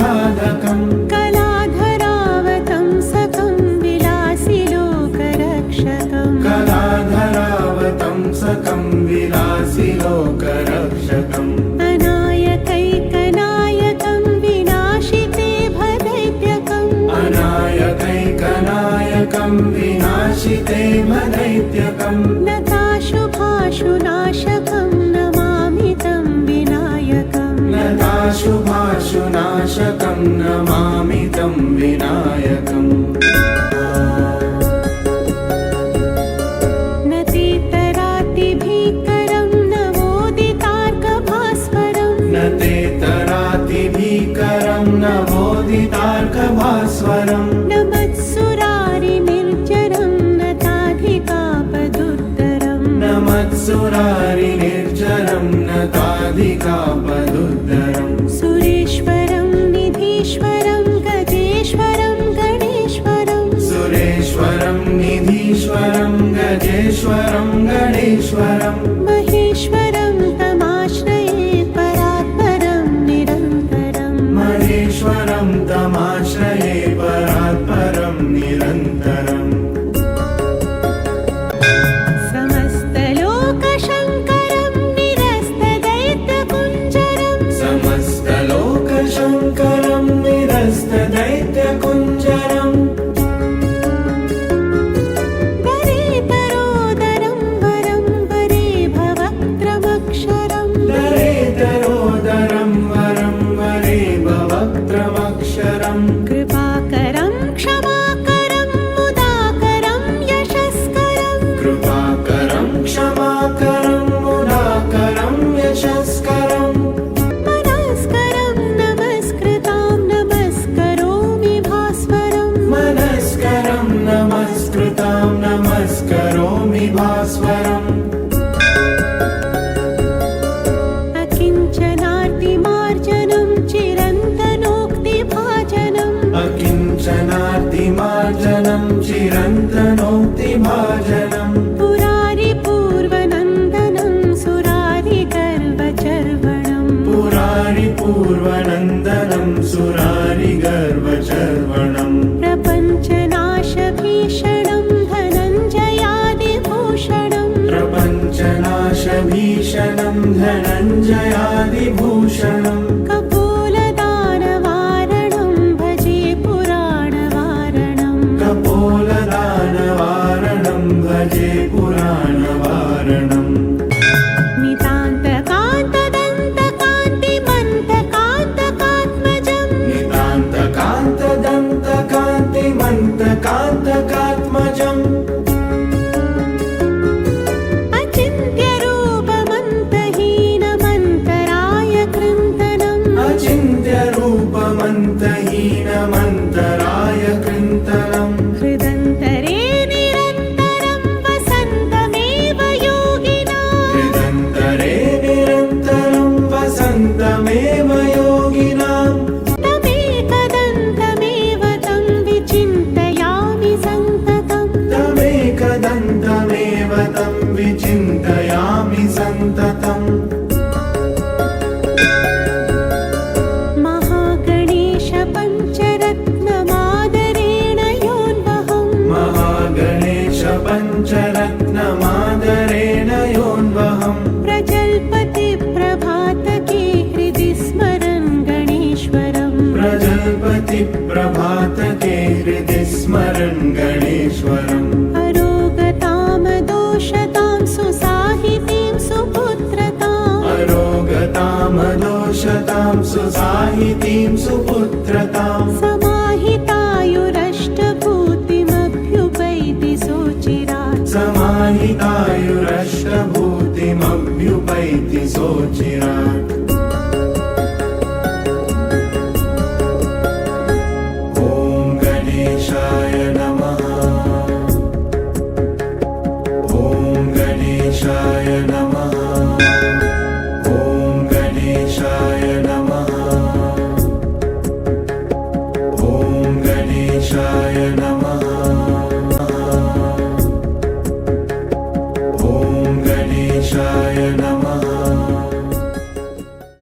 साधकम् कलाधरावतं सकं विलासिलोकरक्षकम् कलाधरावतं सकं विलासिलोकरक्षकम् अनायकैकनायकं विनाशिते भदैत्यकम् अनायकैकनायकं विनाशिते भदैत्यकम् नताशुभाशुनाशकं नमामि तं विनायकम् नताशुभाशुनाशकं नमामि तं विनायकम् नतेतरातिभीकरं नवोदितार्कभास्वरम् नतेतरातिभीकरं नवोदितार्कभास्वरम् नमत्सुरारिनिर्जरं नताधिकापदुत्तरम् नमत्सुरारिनिर्जरं नताधिकापदुत्तरम् सुरेश्वरं निधीश्वरं गजेश्वरं गणेश्वरं सुरेश्वरं निधीश्वरं गजेश्वरं गणेश्वरं महेश्वरं तमाश्रये परात्परं निरन्तरम् महेश्वरं तमाश्रये परात्परं निरन्तरम् समस्तलोकशङ्करं निरस्तदैत्यकुञ्जरम् समस्तलोकशङ्करं निरस्तदैत्यकुञ्जरम् दरेतरोदरं वरं वरे भवक्त्रमक्षरम् दरेतरोदरं वरं वरे भवक्त्रमक्षरम् कृपाकरं क्षमाकरं मुदाकरं यशस्करम् कृपाकरं क्षमाकरं मुदाकरं यशस्करम् मनस्करं नमस्कृतां नमस्करोमि भास्वरम् मनस्करं नमस्कृतां नमस्करोमि भास्वरम् अकिञ्चनार्तिमार्जनं चिरन्तनोक्तिभाजनम् अकिञ्चनार्तिमार्जनं चिरन्तनोक्तिभाजनम् पुरारिपूर्वनन्दनं सुरारिगर्वचर्वणम् पुरारिपूर्वनन्दनं सुरारिगर्वचर्वणम् प्रपञ्चनाशभीषणं धनञ्जयादिभूषणम् प्रपञ्चनाशभीषणं धनञ्जयादिभूषणम् कपोलदानवारणं भजे पुराणवारणम् कपोलदानवारणं भजे पुराणवारणम् नितान्तकान्तदन्तकान्तिमन्तकान्तकात्मजम् नितान्तकान्तदन्तकान्तिमन्तकान्तकात्मजम् अचिन्त्यरूपमन्तहीनमन्तराय कृन्तनम् अचिन्त्यरूपमन्तहीनमन्तराय कृन्तनम् हृदन्तरे निरन्तरं वसन्तमेव योगिनाम् हृदन्तरे निरन्तरं वसन्तमेव योगिनाम् तमेकदन्तमेव तं विचिन्तयामि सन्ततम् तमेकदन्तमेव तं विचिन्तयामि सन्ततम् महागणेश पञ्चरत्नमादरेण योन्वहम् महागणेश पञ्चरत्नमादरेण योन्वहम् प्रजल्पति प्रभातके हृदि स्मरन् गणेश्वरम् प्रजल्पति प्रभातके हृदि स्मरन् गणेश्वरम् अरोगतामदोषतां सुसाहितीं सुपुत्रताम् अरोगतामदोषतां सुसाहितीं सुपुत्रताम् समाहितायुरष्टभूतिमभ्युपैति सोचिरात् समाहितायुरष्टभूतिमभ्युपैति सोचिरात् ॐ गणेशाय नमः ॐ गणेशाय नमः ॐ गणेशाय नमः ॐ गणेशाय नमः ॐ गणेशाय नमः